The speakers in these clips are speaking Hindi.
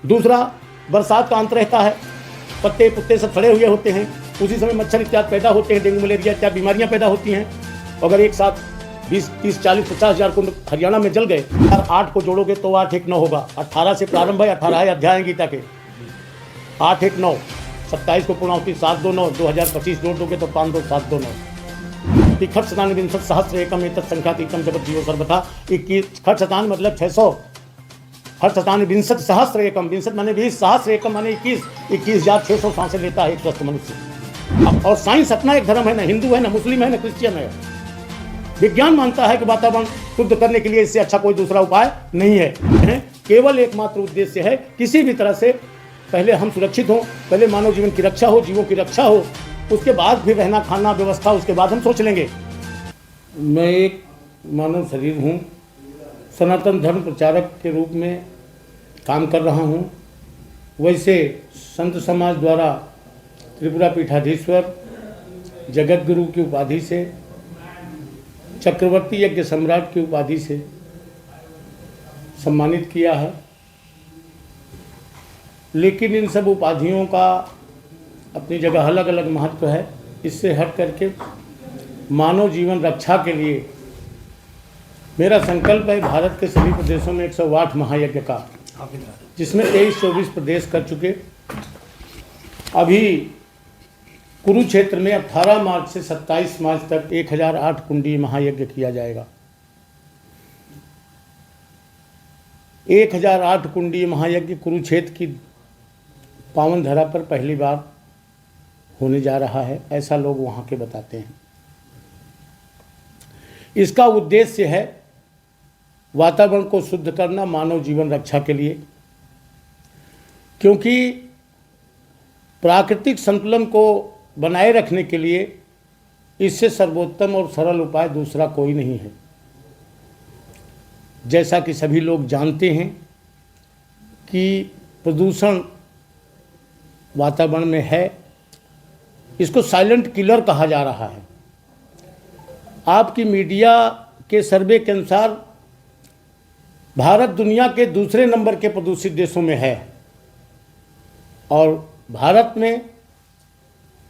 दूसरा, बरसात का अंत रहता है, पत्ते पुत्ते सब सड़े हुए होते हैं, उसी समय मच्छर इत्यादि पैदा होते हैं, डेंगू मलेरिया इत्यादि बीमारियां पैदा होती हैं। अगर एक साथ 20, 30, 40, 50 हज़ार कुंड हरियाणा में जल गए, 8 को जोड़ोगे तो 8 1 9 होगा। 18 से प्रारंभ है, 18 अध्याय गीता के, 8 1 9, 27 को पूर्णाहुति, 7 2 9, 2025 जोड़ दोगे तो 5 2 7 2 9। खट शतान विंशत सहस्र एकम एतत् संख्यातीतम जगत जीवो सर्वथा। 21 खट शतान मतलब 600, खट शतान विंशत सहस्र एकम, विंशत माने 20, सहस्र एकम माने 21,600 सांसें लेता है एक स्वस्थ मनुष्य। और साइंस अपना एक धर्म है, ना हिंदू है, ना मुस्लिम है, ना क्रिश्चियन है। विज्ञान मानता है कि वातावरण शुद्ध करने के लिए इससे अच्छा कोई दूसरा उपाय नहीं है। केवल एकमात्र उद्देश्य है किसी भी तरह से पहले हम सुरक्षित हों, पहले मानव जीवन की रक्षा हो, जीवों की रक्षा हो, उसके बाद फिर रहना खाना व्यवस्था उसके बाद हम सोच लेंगे। मैं एक मानव शरीर हूँ, सनातन धर्म प्रचारक के रूप में काम कर रहा हूँ। वैसे संत समाज द्वारा त्रिपुरा पीठाधीश्वर जगत गुरु की उपाधि से, चक्रवर्ती यज्ञ सम्राट की उपाधि से सम्मानित किया है। लेकिन इन सब उपाधियों का अपनी जगह अलग अलग महत्व है। इससे हट करके मानव जीवन रक्षा के लिए मेरा संकल्प है भारत के सभी प्रदेशों में 108 महायज्ञ का, जिसमें 23-24 प्रदेश कर चुके। अभी कुरुक्षेत्र में 18 मार्च से 27 मार्च तक 1008 कुंडी महायज्ञ किया जाएगा। 1008 कुंडी महायज्ञ कुरुक्षेत्र की पावन धरा पर पहली बार होने जा रहा है, ऐसा लोग वहाँ के बताते हैं। इसका उद्देश्य है वातावरण को शुद्ध करना, मानव जीवन रक्षा के लिए, क्योंकि प्राकृतिक संतुलन को बनाए रखने के लिए इससे सर्वोत्तम और सरल उपाय दूसरा कोई नहीं है। जैसा कि सभी लोग जानते हैं कि प्रदूषण वातावरण में है, इसको साइलेंट किलर कहा जा रहा है। आपकी मीडिया के सर्वे के अनुसार भारत दुनिया के दूसरे नंबर के प्रदूषित देशों में है और भारत में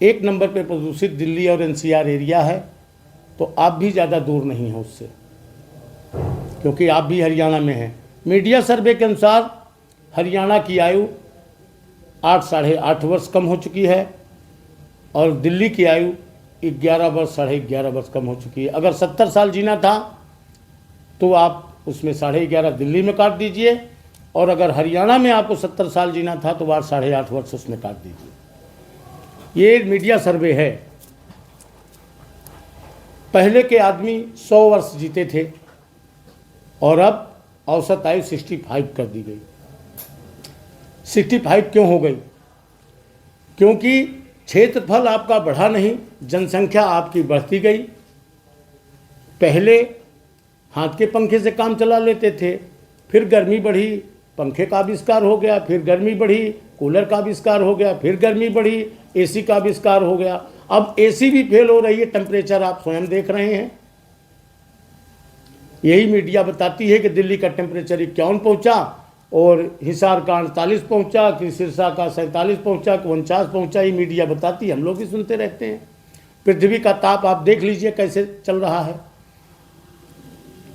एक नंबर पे प्रदूषित दिल्ली और एनसीआर एरिया है। तो आप भी ज़्यादा दूर नहीं हैं उससे, क्योंकि आप भी हरियाणा में हैं। मीडिया सर्वे के अनुसार हरियाणा की आयु 8 साढ़े 8 वर्ष कम हो चुकी है और दिल्ली की आयु 11 वर्ष साढ़े 11 वर्ष कम हो चुकी है। अगर 70 साल जीना था तो आप उसमें 11.5 दिल्ली में काट दीजिए, और अगर हरियाणा में आपको 70 साल जीना था तो 8 साढ़े 8 वर्ष उसमें काट दीजिए। ये मीडिया सर्वे है। पहले के आदमी 100 वर्ष जीते थे और अब औसत आयु 65 कर दी गई। 65 क्यों हो गई? क्योंकि क्षेत्रफल आपका बढ़ा नहीं, जनसंख्या आपकी बढ़ती गई। पहले हाथ के पंखे से काम चला लेते थे, फिर गर्मी बढ़ी, पंखे का आविष्कार हो गया, फिर गर्मी बढ़ी, कूलर का आविष्कार हो गया, फिर गर्मी बढ़ी, एसी का आविष्कार हो गया। अब एसी भी फेल हो रही है, टेम्परेचर आप स्वयं देख रहे हैं। यही मीडिया बताती है कि दिल्ली का टेम्परेचर 51 पहुंचा और हिसार का 48 पहुंचा, कि सिरसा का 47 पहुंचा, कि 49 पहुंचा। ये मीडिया बताती है, हम लोग भी सुनते रहते हैं। पृथ्वी का ताप आप देख लीजिए कैसे चल रहा है।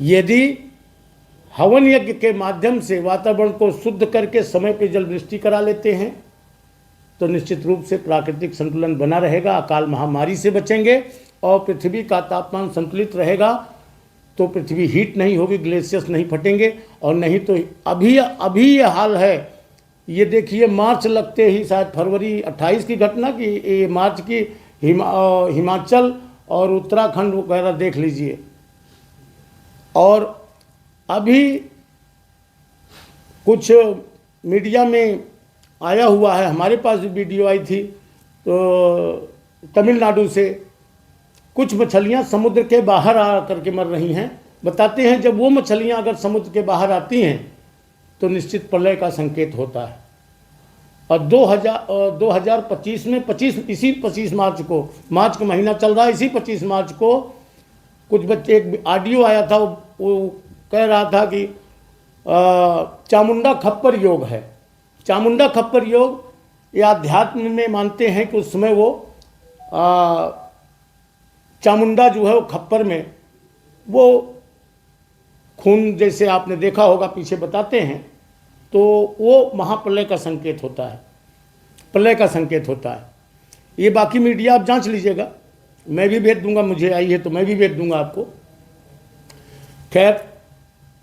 यदि हवन यज्ञ के माध्यम से वातावरण को शुद्ध करके समय पर जल वृष्टि करा लेते हैं तो निश्चित रूप से प्राकृतिक संतुलन बना रहेगा, अकाल महामारी से बचेंगे और पृथ्वी का तापमान संतुलित रहेगा। तो पृथ्वी हीट नहीं होगी, ग्लेशियर्स नहीं फटेंगे, और नहीं तो अभी ये हाल है। ये देखिए, मार्च लगते ही, शायद फरवरी 28 की घटना की, ये मार्च की हिमाचल और उत्तराखंड वगैरह देख लीजिए। और अभी कुछ मीडिया में आया हुआ है, हमारे पास भी वीडियो आई थी, तो तमिलनाडु से कुछ मछलियां समुद्र के बाहर आ करके मर रही हैं। बताते हैं जब वो मछलियां अगर समुद्र के बाहर आती हैं तो निश्चित प्रलय का संकेत होता है। और 2025 में 25 मार्च को, मार्च का महीना चल रहा है, इसी 25 मार्च को कुछ बच्चे, एक ऑडियो आया था, वो कह रहा था कि चामुंडा खप्पर योग है। चामुंडा खप्पर योग या अध्यात्म में मानते हैं कि उस समय वो चामुंडा जो है वो खप्पर में वो खून, जैसे आपने देखा होगा पीछे बताते हैं, तो वो महाप्रलय का संकेत होता है, प्रलय का संकेत होता है। ये बाकी मीडिया आप जांच लीजिएगा, मैं भी भेज दूंगा, मुझे आई है तो मैं भी भेज दूंगा आपको। खैर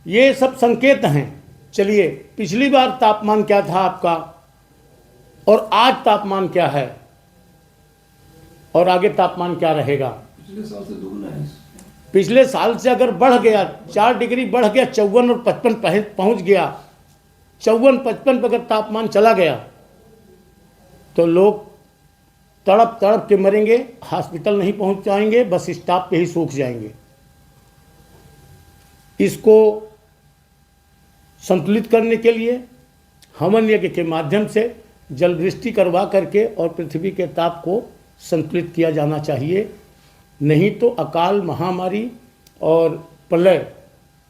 ये सब संकेत हैं। चलिए, पिछली बार तापमान क्या था आपका और आज तापमान क्या है और आगे तापमान क्या रहेगा? पिछले साल से दुगना है। पिछले साल से अगर बढ़ गया 4 डिग्री बढ़ गया, 54 और 55 पहुंच गया, 54-55 पर अगर तापमान चला गया तो लोग तड़प तड़प के मरेंगे, हॉस्पिटल नहीं पहुंच पाएंगे, बस स्टॉप पे ही सूख जाएंगे। इसको संतुलित करने के लिए हवन यज्ञ के माध्यम से जल वृष्टि करवा करके और पृथ्वी के ताप को संतुलित किया जाना चाहिए। नहीं तो अकाल, महामारी और प्रलय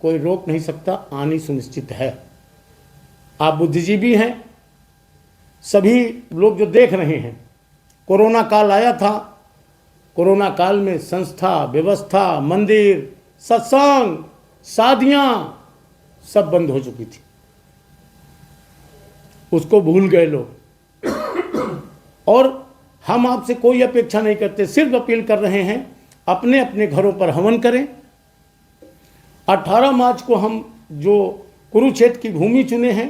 कोई रोक नहीं सकता, आनी सुनिश्चित है। आप बुद्धिजीवी हैं, सभी लोग जो देख रहे हैं, कोरोना काल आया था, कोरोना काल में संस्था, व्यवस्था, मंदिर, सत्संग, शादियां सब बंद हो चुकी थी। उसको भूल गए लोग। और हम आपसे कोई अपेक्षा नहीं करते, सिर्फ अपील कर रहे हैं अपने अपने घरों पर हवन करें। 18 मार्च को हम जो कुरुक्षेत्र की भूमि चुने हैं,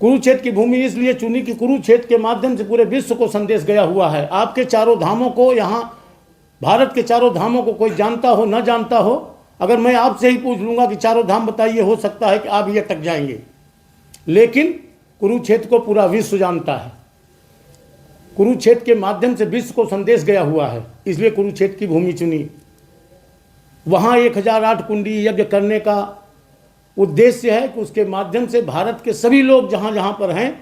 कुरुक्षेत्र की भूमि इसलिए चुनी कि कुरुक्षेत्र के माध्यम से पूरे विश्व को संदेश गया हुआ है। आपके चारों धामों को, यहाँ भारत के चारों धामों को कोई जानता हो न जानता हो, अगर मैं आपसे ही पूछ लूँगा कि चारों धाम बताइए, हो सकता है कि आप ये अटक जाएंगे। लेकिन कुरुक्षेत्र को पूरा विश्व जानता है। कुरुक्षेत्र के माध्यम से विश्व को संदेश गया हुआ है, इसलिए कुरुक्षेत्र की भूमि चुनी। वहाँ 1008 कुंडी यज्ञ करने का उद्देश्य है कि उसके माध्यम से भारत के सभी लोग जहाँ जहाँ पर हैं,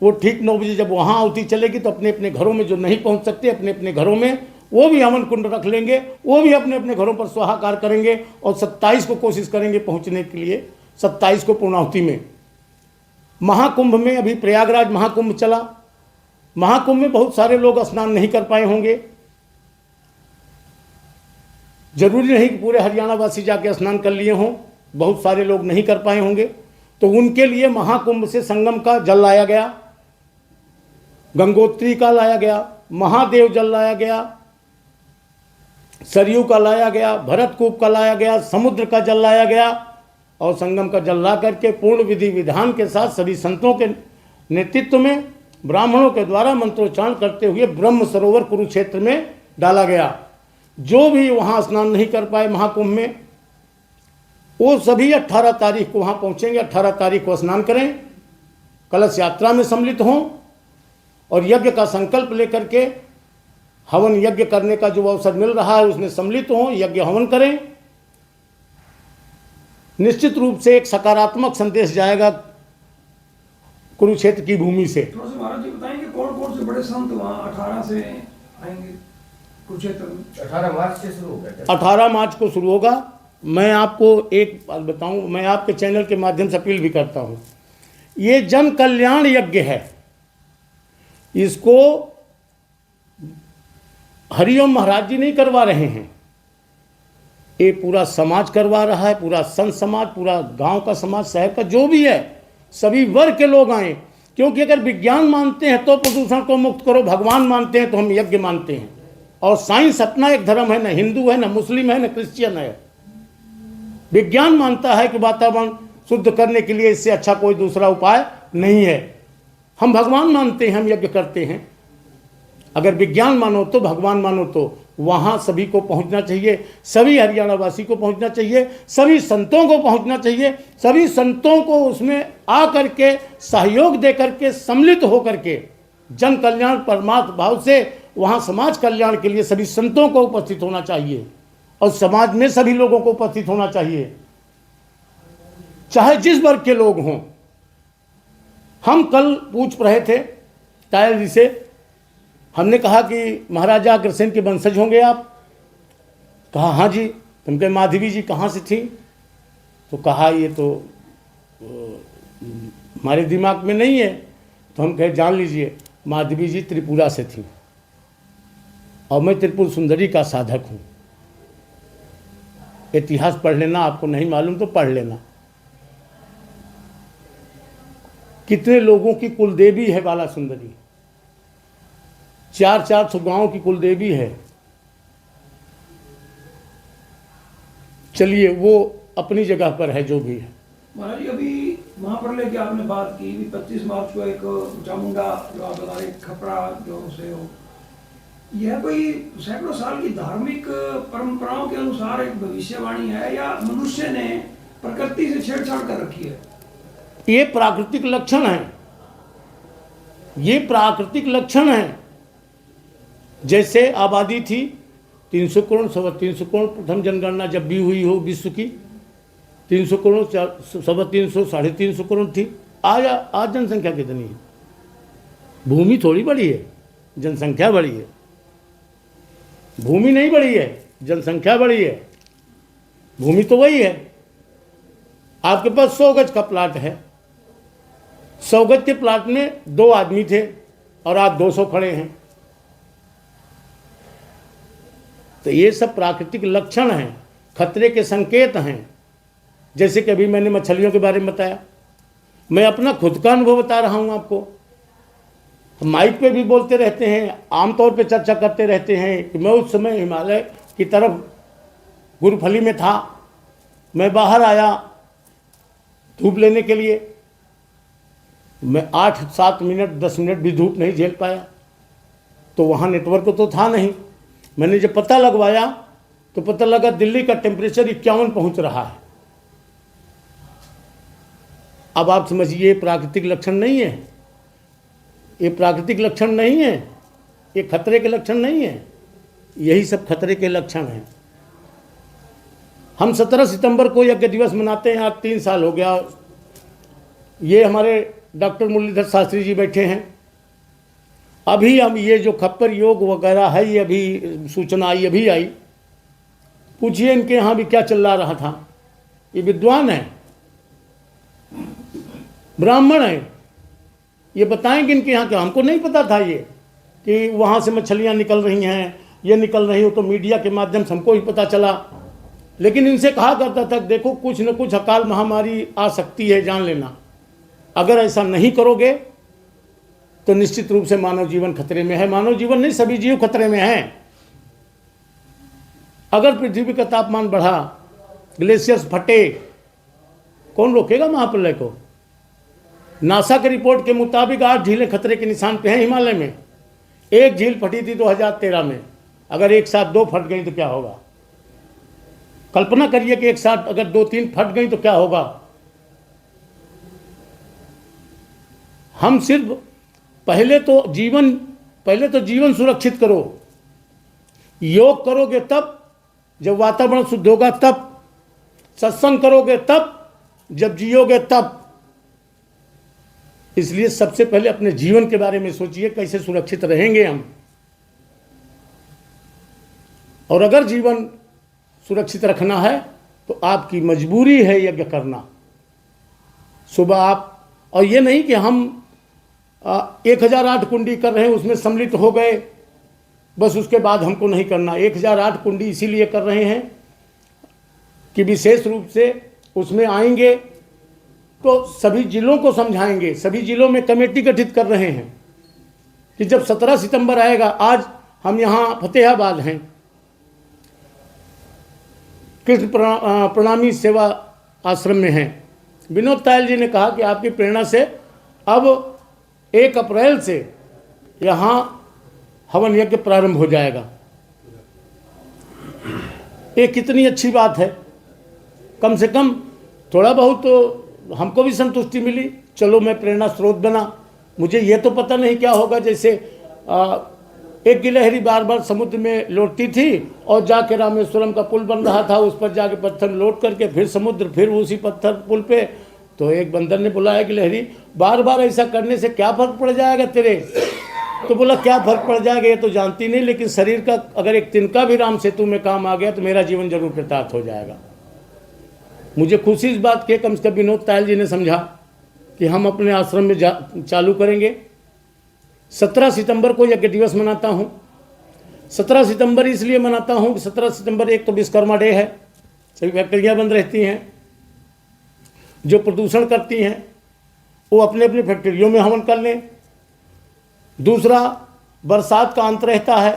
वो ठीक 9 बजे जब वहाँ आहुति चलेगी तो अपने अपने घरों में, जो नहीं पहुँच सकते अपने अपने घरों में, वो भी हवन कुंड रख लेंगे, वो भी अपने अपने घरों पर स्वाहाकार करेंगे। और 27 को कोशिश करेंगे पहुँचने के लिए, 27 को पूर्णाहुति में। महाकुंभ में, अभी प्रयागराज महाकुंभ चला, महाकुंभ में बहुत सारे लोग स्नान नहीं कर पाए होंगे। जरूरी नहीं कि पूरे हरियाणा वासी जाके स्नान कर लिए हों, बहुत सारे लोग नहीं कर पाए होंगे। तो उनके लिए महाकुंभ से संगम का जल लाया गया, गंगोत्री का लाया गया, महादेव जल लाया गया, सरयू का लाया गया, भरतकूप का लाया गया, समुद्र का जल लाया गया और संगम का जल ला करके पूर्ण विधि विधान के साथ सभी संतों के नेतृत्व में ब्राह्मणों के द्वारा मंत्रोच्चारण करते हुए ब्रह्म सरोवर कुरुक्षेत्र में डाला गया। जो भी वहाँ स्नान नहीं कर पाए महाकुंभ में, वो सभी 18 तारीख को वहाँ पहुँचेंगे। 18 तारीख को स्नान करें, कलश यात्रा में सम्मिलित हों और यज्ञ का संकल्प लेकर के हवन यज्ञ करने का जो अवसर मिल रहा है उसमें सम्मिलित हों, यज्ञ हवन करें। निश्चित रूप से एक सकारात्मक संदेश जाएगा कुरुक्षेत्र की भूमि से। थोड़ा सा महाराज जी बताएंगे कौन कौन से बड़े संत वहाँ 18 से आएंगे कुरुक्षेत्र में? 18 मार्च से शुरू होगा। 18 मार्च को शुरू होगा। मैं आपको एक बात बताऊं, मैं आपके चैनल के माध्यम से अपील भी करता हूं, ये जन कल्याण यज्ञ है, इसको हरिओम महाराज जी नहीं करवा रहे हैं, ये पूरा समाज करवा रहा है, पूरा संत समाज, पूरा गांव का समाज, शहर का जो भी है, सभी वर्ग के लोग आए। क्योंकि अगर विज्ञान मानते हैं तो प्रदूषण को मुक्त करो, भगवान मानते हैं तो हम यज्ञ मानते हैं। और साइंस अपना एक धर्म है, न हिंदू है, न मुस्लिम है, न क्रिश्चियन है। विज्ञान मानता है कि वातावरण शुद्ध करने के लिए इससे अच्छा कोई दूसरा उपाय नहीं है। हम भगवान मानते हैं, हम यज्ञ करते हैं। अगर विज्ञान मानो तो, भगवान मानो तो, वहाँ सभी को पहुँचना चाहिए, सभी हरियाणा वासी को पहुँचना चाहिए, सभी संतों को पहुँचना चाहिए, सभी संतों को उसमें आ करके सहयोग दे करके सम्मिलित होकर के जन कल्याण परमार्थ भाव से वहाँ समाज कल्याण के लिए सभी संतों को उपस्थित होना चाहिए और समाज में सभी लोगों को उपस्थित होना चाहिए, चाहे जिस वर्ग के लोग हों। हम कल पूछ रहे थे टायल जी से, हमने कहा कि महाराजा अग्रसेन के वंशज होंगे आप? कहा हाँ जी। तुम कहे माधवी जी कहाँ से थी? तो कहा ये तो हमारे दिमाग में नहीं है। तो हम कहे जान लीजिए माधवी जी त्रिपुरा से थी और मैं त्रिपुर सुंदरी का साधक हूँ। इतिहास पढ़ लेना, आपको नहीं मालूम तो पढ़ लेना। कितने लोगों की कुलदेवी है बाला सुंदरी, 400 गांव की कुलदेवी है। चलिए वो अपनी जगह पर है जो भी है। महाराज जी अभी वहां पर लेके आपने बात की भी 25 मार्च को एक चामुंडा जो आप बता रहे खपरा जो से हो, यह कोई सैकड़ों साल की धार्मिक परंपराओं के अनुसार एक भविष्यवाणी है या मनुष्य ने प्रकृति से छेड़छाड़ कर रखी है? ये प्राकृतिक लक्षण है, ये प्राकृतिक लक्षण है। जैसे आबादी थी 300 करोड़ 350 करोड़, प्रथम जनगणना जब भी हुई हो विश्व की 300 करोड़ 350 350 करोड़ थी। आज जनसंख्या कितनी है? भूमि थोड़ी बड़ी है, जनसंख्या बड़ी है। भूमि नहीं बड़ी है, जनसंख्या बड़ी है। भूमि तो वही है। आपके पास 100 गज का प्लाट है, 100 गज के प्लाट में 2 आदमी थे और आज 200 खड़े हैं। तो ये सब प्राकृतिक लक्षण हैं, खतरे के संकेत हैं। जैसे कि अभी मैंने मछलियों के बारे में बताया, मैं अपना खुद का अनुभव बता रहा हूं आपको। माइक पे भी बोलते रहते हैं, आमतौर पे चर्चा करते रहते हैं कि मैं उस समय हिमालय की तरफ गुरुफली में था। मैं बाहर आया धूप लेने के लिए, मैं 8-7 मिनट 10 मिनट भी धूप नहीं झेल पाया। तो वहाँ नेटवर्क तो था नहीं। मैंने जब पता लगवाया तो पता लगा दिल्ली का टेम्परेचर 51 पहुँच रहा है। अब आप समझिए ये प्राकृतिक लक्षण नहीं है, ये प्राकृतिक लक्षण नहीं है, ये खतरे के लक्षण नहीं है। यही सब खतरे के लक्षण हैं। हम 17 सितंबर को यज्ञ दिवस मनाते हैं, आज 3 साल हो गया। ये हमारे डॉक्टर मुरलीधर शास्त्री जी बैठे हैं। अभी हम ये जो खप्पर योग वगैरह है, ये अभी सूचना आई, अभी आई। पूछिए इनके यहाँ भी क्या चल रहा था। ये विद्वान है, ब्राह्मण है, ये बताएंगे इनके यहाँ क्या। हमको नहीं पता था ये कि वहाँ से मछलियाँ निकल रही हैं, ये निकल रही हो। तो मीडिया के माध्यम से हमको ही पता चला। लेकिन इनसे कहा करता था देखो कुछ न कुछ अकाल महामारी आ सकती है, जान लेना। अगर ऐसा नहीं करोगे तो निश्चित रूप से मानव जीवन खतरे में है। मानव जीवन नहीं, सभी जीव खतरे में हैं। अगर पृथ्वी का तापमान बढ़ा, ग्लेशियर्स फटे, कौन रोकेगा महाप्रलय को? नासा की रिपोर्ट के मुताबिक 8 झीलें खतरे के निशान पे हैं हिमालय में। एक झील फटी थी 2013 में। अगर एक साथ 2 फट गई तो क्या होगा? कल्पना करिए कि एक साथ अगर 2-3 फट गई तो क्या होगा? हम सिर्फ पहले तो जीवन सुरक्षित करो। योग करोगे तब जब वातावरण शुद्ध होगा, तब सत्संग करोगे तब जब जियोगे तब। इसलिए सबसे पहले अपने जीवन के बारे में सोचिए, कैसे सुरक्षित रहेंगे हम। और अगर जीवन सुरक्षित रखना है तो आपकी मजबूरी है यज्ञ करना। सुबह आप, और ये नहीं कि हम 1008 कुंडी कर रहे हैं उसमें सम्मिलित हो गए बस, उसके बाद हमको नहीं करना। 1008 कुंडी इसीलिए कर रहे हैं कि विशेष रूप से उसमें आएंगे तो सभी जिलों को समझाएंगे। सभी जिलों में कमेटी गठित कर रहे हैं कि जब 17 सितंबर आएगा, आज हम यहाँ फतेहाबाद हैं, कृष्ण प्रणामी सेवा आश्रम में हैं। विनोद तायल जी ने कहा कि आपकी प्रेरणा से अब 1 अप्रैल से यहाँ हवन यज्ञ प्रारंभ हो जाएगा। ये कितनी अच्छी बात है। कम से कम थोड़ा बहुत तो हमको भी संतुष्टि मिली। चलो मैं प्रेरणा स्रोत बना। मुझे ये तो पता नहीं क्या होगा। जैसे एक गिलहरी बार बार समुद्र में लौटती थी और जाके रामेश्वरम का पुल बन रहा था, उस पर जाके पत्थर लौट करके फिर समुद्र, फिर उसी पत्थर पुल पे। तो एक बंदर ने बुलाया गिलहरी, बार बार ऐसा करने से क्या फर्क पड़ जाएगा तेरे? तो बोला क्या फर्क पड़ जाएगा ये तो जानती नहीं, लेकिन शरीर का अगर एक तिनका भी राम सेतु में काम आ गया तो मेरा जीवन जरूर कृतार्थ हो जाएगा। मुझे खुशी इस बात की, कम से कम विनोद तायल जी ने समझा कि हम अपने आश्रम में चालू करेंगे। 17 सितंबर को यज्ञ दिवस मनाता हूँ। 17 सितंबर इसलिए मनाता हूँ कि 17 सितंबर एक तो विश्वकर्मा डे है, सभी फैक्ट्रियाँ बंद रहती हैं, जो प्रदूषण करती हैं वो अपने अपने फैक्ट्रियों में हवन कर लें। दूसरा, बरसात का अंत रहता है,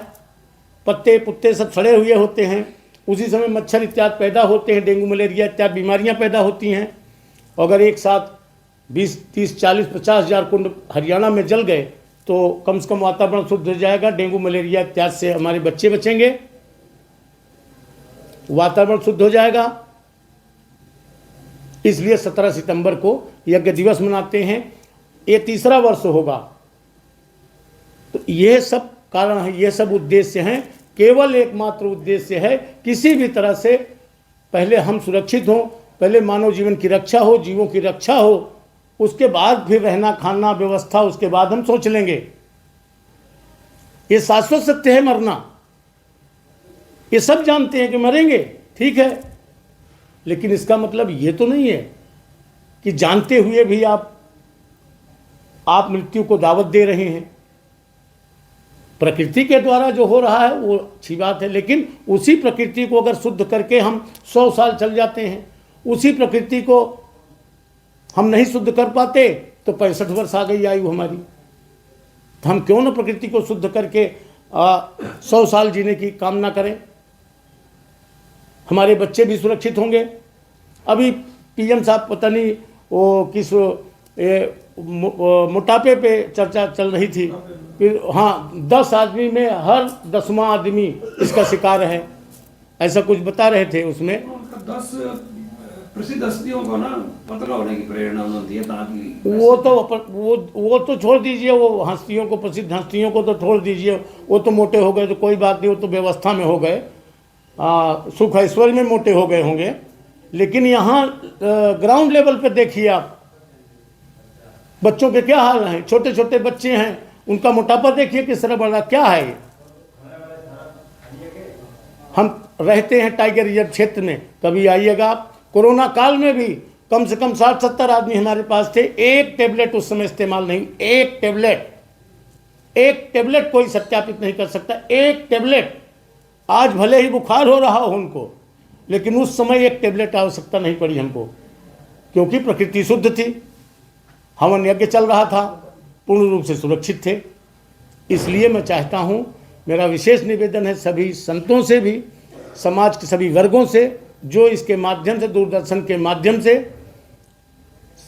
पत्ते पुत्ते सब सड़े हुए होते हैं, उसी समय मच्छर इत्यादि पैदा होते हैं, डेंगू मलेरिया इत्यादि बीमारियां पैदा होती हैं। अगर एक साथ 20, 30, 40, 50 हज़ार कुंड हरियाणा में जल गए तो कम से कम वातावरण शुद्ध हो जाएगा, डेंगू मलेरिया इत्यादि से हमारे बच्चे बचेंगे, वातावरण शुद्ध हो जाएगा। इसलिए 17 सितंबर को यज्ञ दिवस मनाते हैं। ये तीसरा वर्ष होगा। तो ये सब कारण है, ये सब उद्देश्य हैं। केवल एकमात्र उद्देश्य है किसी भी तरह से पहले हम सुरक्षित हों, पहले मानव जीवन की रक्षा हो, जीवों की रक्षा हो, उसके बाद फिर रहना खाना व्यवस्था उसके बाद हम सोच लेंगे। ये शाश्वत सत्य है मरना, ये सब जानते हैं कि मरेंगे, ठीक है, लेकिन इसका मतलब ये तो नहीं है कि जानते हुए भी आप मृत्यु को दावत दे रहे हैं। प्रकृति के द्वारा जो हो रहा है वो अच्छी बात है, लेकिन उसी प्रकृति को अगर शुद्ध करके हम 100 साल चल जाते हैं, उसी प्रकृति को हम नहीं शुद्ध कर पाते तो 65 वर्ष आ गई आयु हमारी। तो हम क्यों न प्रकृति को शुद्ध करके 100 साल जीने की कामना करें। हमारे बच्चे भी सुरक्षित होंगे। अभी पीएम साहब पता नहीं वो किस मोटापे पे चर्चा चल रही थी कि हाँ 10 आदमी में हर 10वां आदमी इसका शिकार है, ऐसा कुछ बता रहे थे। उसमें 10 प्रसिद्ध हस्तियों को ना पतला होने की प्रेरणा उन्होंने दी है, ताकि वो तो छोड़ दीजिए, वो हस्तियों को, प्रसिद्ध हस्तियों को तो छोड़ दीजिए, वो तो मोटे हो गए तो कोई बात नहीं, वो तो व्यवस्था में हो गए, सुख ऐश्वर्य में मोटे हो गए होंगे। लेकिन यहाँ ग्राउंड लेवल पे देखिए आप, बच्चों के क्या हाल हैं, छोटे छोटे बच्चे हैं, उनका मोटापा देखिए किस तरह बढ़ रहा, क्या है ये। हम रहते हैं टाइगर रिजर्व क्षेत्र में, कभी आइएगा आप। कोरोना काल में भी कम से कम 60-70 आदमी हमारे पास थे, एक टेबलेट उस समय इस्तेमाल नहीं, एक टेबलेट कोई सत्यापित नहीं कर सकता, एक टेबलेट। आज भले ही बुखार हो रहा हो उनको, लेकिन उस समय एक टेबलेट आवश्यकता नहीं पड़ी हमको, क्योंकि प्रकृति शुद्ध थी, हवन यज्ञ चल रहा था, पूर्ण रूप से सुरक्षित थे। इसलिए मैं चाहता हूँ, मेरा विशेष निवेदन है सभी संतों से भी, समाज के सभी वर्गों से, जो इसके माध्यम से, दूरदर्शन के माध्यम से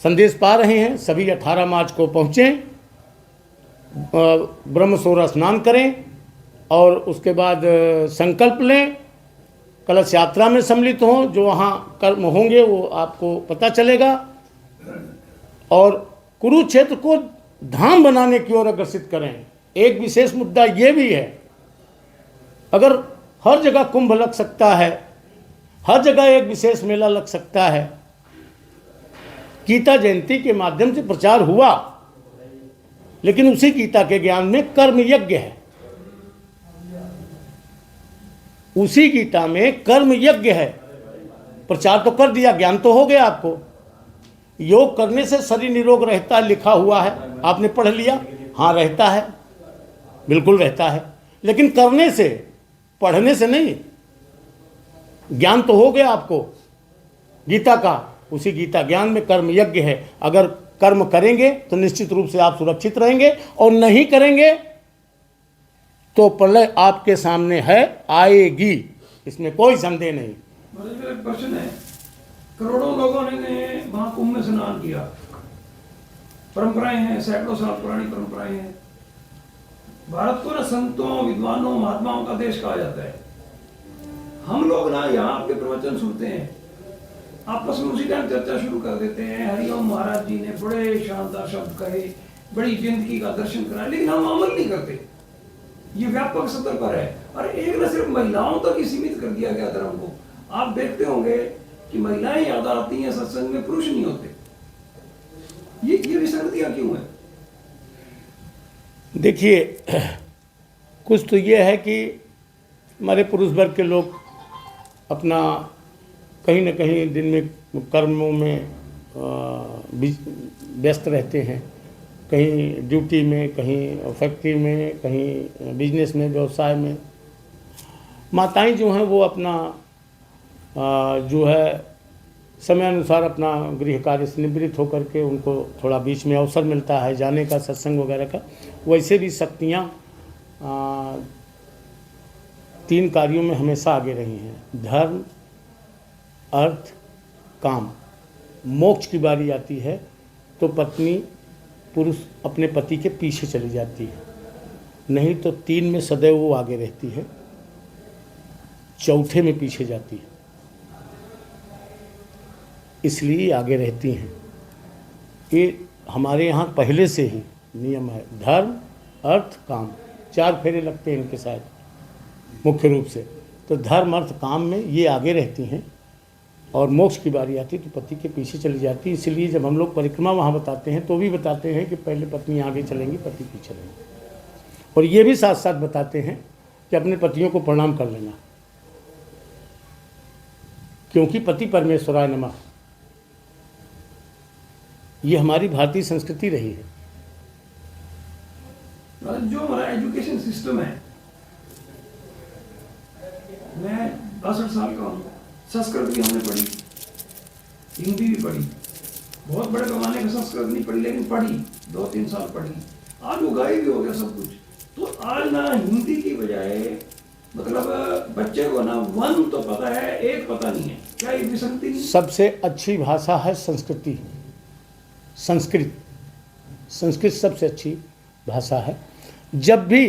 संदेश पा रहे हैं, सभी 18 मार्च को पहुँचें, ब्रह्मसोरा स्नान करें और उसके बाद संकल्प लें, कलश यात्रा में सम्मिलित हों। जो वहाँ कर्म होंगे वो आपको पता चलेगा, और कुरुक्षेत्र को धाम बनाने की ओर अग्रसित करें। एक विशेष मुद्दा ये भी है, अगर हर जगह कुंभ लग सकता है, हर जगह एक विशेष मेला लग सकता है, गीता जयंती के माध्यम से प्रचार हुआ, लेकिन उसी गीता के ज्ञान में कर्म यज्ञ है, उसी गीता में कर्म यज्ञ है। प्रचार तो कर दिया, ज्ञान तो हो गया आपको। योग करने से शरीर निरोग रहता है, लिखा हुआ है, आपने पढ़ लिया, हाँ रहता है, बिल्कुल रहता है, लेकिन करने से, पढ़ने से नहीं। ज्ञान तो हो गया आपको गीता का, उसी गीता ज्ञान में कर्म यज्ञ है। अगर कर्म करेंगे तो निश्चित रूप से आप सुरक्षित रहेंगे, और नहीं करेंगे तो प्रलय आपके सामने है, आएगी, इसमें कोई संदेह नहीं। मेरा एक प्रश्न है, करोड़ों लोगों ने महाकुंभ में स्नान किया, परंपराएं हैं, सैकड़ों साल पुरानी परंपराएं हैं। भारत को ना संतों, विद्वानों, महात्माओं का देश कहा जाता है। हम लोग ना यहाँ आपके प्रवचन सुनते हैं, आपस में उसी टाइम चर्चा शुरू कर देते हैं, हरिओम महाराज जी ने बड़े शानदार शब्द कहे, बड़ी जिंदगी का दर्शन कराया, लेकिन हम अमल नहीं करते। ये व्यापक सतर पर है, और एक न सिर्फ महिलाओं तक ही सीमित कर दिया गया धर्म को। आप देखते होंगे कि महिलाएं ज्यादा आती हैं सत्संग में, पुरुष नहीं होते। ये विसंगतियां क्यों है? देखिए, कुछ तो ये है कि हमारे पुरुष वर्ग के लोग अपना कहीं न कहीं दिन में कर्मों में व्यस्त रहते हैं, कहीं ड्यूटी में, कहीं फैक्ट्री में, कहीं बिजनेस में, व्यवसाय में। माताएं जो हैं वो अपना जो है समय अनुसार अपना गृह कार्य से निवृत्त होकर के उनको थोड़ा बीच में अवसर मिलता है जाने का, सत्संग वगैरह का। वैसे भी शक्तियाँ 3 कार्यों में हमेशा आगे रही हैं, धर्म, अर्थ, काम। मोक्ष की बारी आती है तो पत्नी पुरुष अपने पति के पीछे चली जाती है, नहीं तो 3 में सदैव वो आगे रहती है, चौथे में पीछे जाती है, इसलिए आगे रहती हैं। ये हमारे यहाँ पहले से ही नियम है, धर्म, अर्थ, काम, 4 फेरे लगते हैं इनके साथ मुख्य रूप से। तो धर्म, अर्थ, काम में ये आगे रहती हैं और मोक्ष की बारी आती है तो पति के पीछे चली जाती है। इसलिए जब हम लोग परिक्रमा वहाँ बताते हैं तो भी बताते हैं कि पहले पत्नी आगे चलेंगी, पति पीछे चलेंगे। और ये भी साथ साथ बताते हैं कि अपने पतियों को प्रणाम कर लेना, क्योंकि पति परमेश्वराय नमः, ये हमारी भारतीय संस्कृति रही है। जो हमारा एजुकेशन सिस्टम है, मैं 62 साल का हूँ, संस्कृत भी हमने पढ़ी, हिंदी भी पढ़ी, बहुत बड़े पैमाने का संस्कृत नहीं पढ़ी लेकिन पढ़ी, 2-3 साल पढ़ी। आज उगाई भी हो गया सब कुछ। तो आज ना हिंदी की बजाय मतलब बच्चे को ना 1 तो पता है, 1 पता नहीं है। क्या ये विसंगति नहीं? सबसे अच्छी भाषा है संस्कृति, संस्कृत। संस्कृत सबसे अच्छी भाषा है। जब भी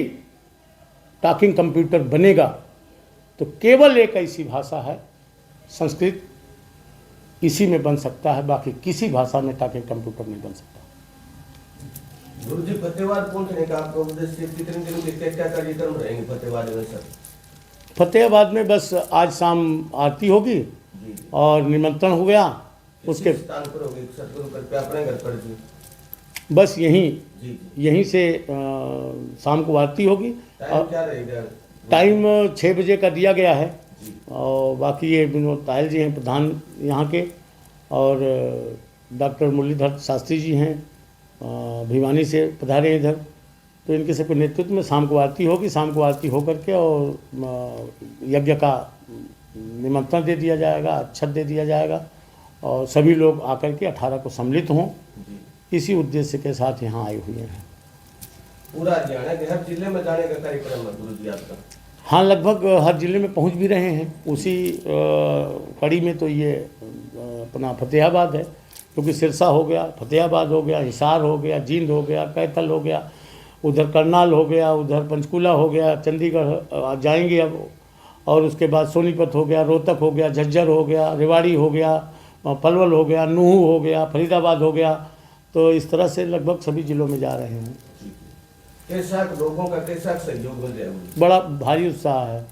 टॉकिंग कंप्यूटर बनेगा तो केवल एक ऐसी भाषा है संस्कृत, इसी में बन सकता है, बाकी किसी भाषा में टॉकिंग कंप्यूटर नहीं बन सकता। गुरु जी, फतेहाबाद पहुंचने का आपका उद्देश्य कितने दिनों के क्या कार्यक्रम रहेंगे फतेहाबाद में सर? फतेहाबाद में बस आज शाम आरती होगी और निमंत्रण हो गया, उसके स्थान पर होगी सतगुरु पर अपने घर पर जी? बस यहीं से शाम को आरती होगी। टाइम क्या रहेगा? टाइम 6 बजे का दिया गया है। और बाकी ये विनोद तायल जी हैं प्रधान यहाँ के, और डॉक्टर मुरलीधर शास्त्री जी हैं भिवानी से पधारे इधर, तो इनके सबके नेतृत्व में शाम को आरती होगी। शाम को आरती होकर के और यज्ञ का निमंत्रण दे दिया जाएगा, अक्षत दे दिया जाएगा और सभी लोग आकर के 18 को सम्मिलित हों, इसी उद्देश्य के साथ यहाँ आए हुए हैं। पूरा हरियाणा के हर जिले में जाने का कार्यक्रम है गुरु जी आपका? हाँ, लगभग हर जिले में पहुँच भी रहे हैं। उसी कड़ी में तो ये अपना फतेहाबाद है, क्योंकि सिरसा हो गया, फतेहाबाद हो गया, हिसार हो गया, जींद हो गया, कैथल हो गया, उधर करनाल हो गया, उधर पंचकूला हो गया, चंडीगढ़ जाएंगे अब, और उसके बाद सोनीपत हो गया, रोहतक हो गया, झज्जर हो गया, रेवाड़ी हो गया, पलवल हो गया, नूहू हो गया, फरीदाबाद हो गया। तो इस तरह से लगभग सभी जिलों में जा रहे हैं। कैसा लोगों का कैसा सहयोग मिल रहा है? बड़ा भारी उत्साह है,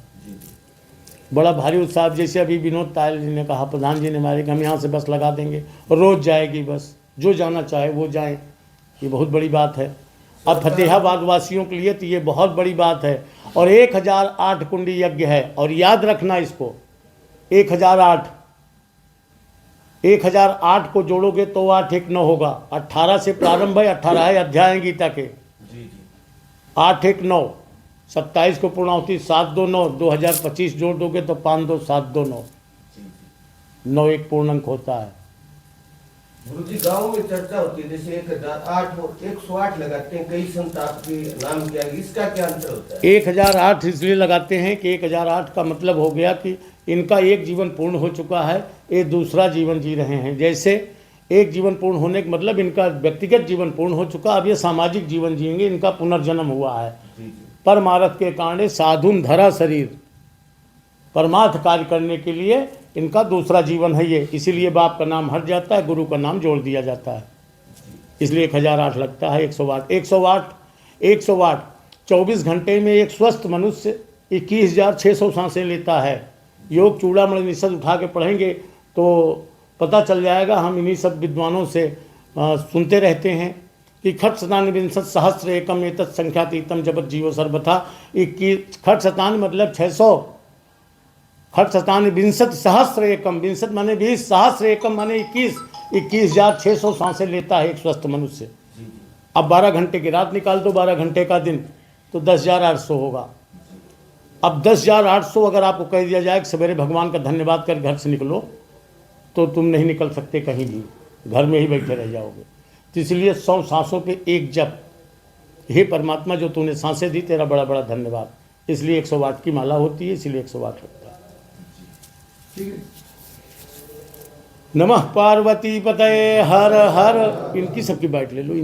बड़ा भारी उत्साह। जैसे अभी विनोद तायल जी ने कहा, प्रधान जी ने हमारे, कि हम यहाँ से बस लगा देंगे और रोज़ जाएगी बस, जो जाना चाहे वो जाए। ये बहुत बड़ी बात है। अब फतेहाबाद वासियों के लिए तो ये बहुत बड़ी बात है। और 1008 कुंडी यज्ञ है, और याद रखना इसको, 1008 को जोड़ोगे तो 8 1 9 होगा। 18 से प्रारंभ है, 18 है अध्याय गीता के, 8 1 9, 27 को पूर्णाहुति, 7 2 9, 2025 जोड़ दोगे तो 5 2 7 2 9, 9 एक पूर्णांक होता है। गुरु जी, गाँव में चर्चा होती है जैसे 1008 और 108 लगाते हैं, कई संत आपके नाम किया, इसका क्या अंतर होता है? 1008 इसलिए लगाते हैं कि 1008 का मतलब हो गया कि इनका एक जीवन पूर्ण हो चुका है, ये दूसरा जीवन जी रहे हैं। जैसे एक जीवन पूर्ण होने का मतलब इनका व्यक्तिगत जीवन पूर्ण हो चुका, अब ये सामाजिक जीवन जिएंगे, इनका पुनर्जन्म हुआ है। परमार्थ के कांडे साधुन धरा शरीर, परमार्थ कार्य करने के लिए इनका दूसरा जीवन है ये। इसीलिए बाप का नाम हट जाता है, गुरु का नाम जोड़ दिया जाता है, इसलिए 1008 लगता है। 108 24 घंटे में एक स्वस्थ मनुष्य 21,600 सांसें लेता है। योग चूड़ामणि निषद उठा के पढ़ेंगे तो पता चल जाएगा। हम इन्हीं सब विद्वानों से सुनते रहते हैं कि खट शतान विंशत सहस्र एकम एतत् संख्यातीतम जगत जीवो सर्वथा। 21 खट शतान मतलब 600, खट शतान विंशत सहस्र एकम, विंशत माने 20, सहस्र एकम माने 21, 21,600 सांसें लेता है एक स्वस्थ मनुष्य। जी जी अब 12 घंटे की रात निकाल दो, 12 घंटे का दिन, तो 10,800 होगा। अब 10,800 अगर आपको कह दिया जाए कि सवेरे भगवान का धन्यवाद कर घर से निकलो, तो तुम नहीं निकल सकते कहीं भी, घर में ही बैठे रह जाओगे। तो इसलिए 100 सांसों पे एक जप, हे परमात्मा जो तूने सांसें दी, तेरा बड़ा बड़ा धन्यवाद। इसलिए 108 की माला होती है, इसलिए 108 होता है। ठीक है। नमः पार्वती पतये हर हर। इनकी सबकी बाइट ले लो।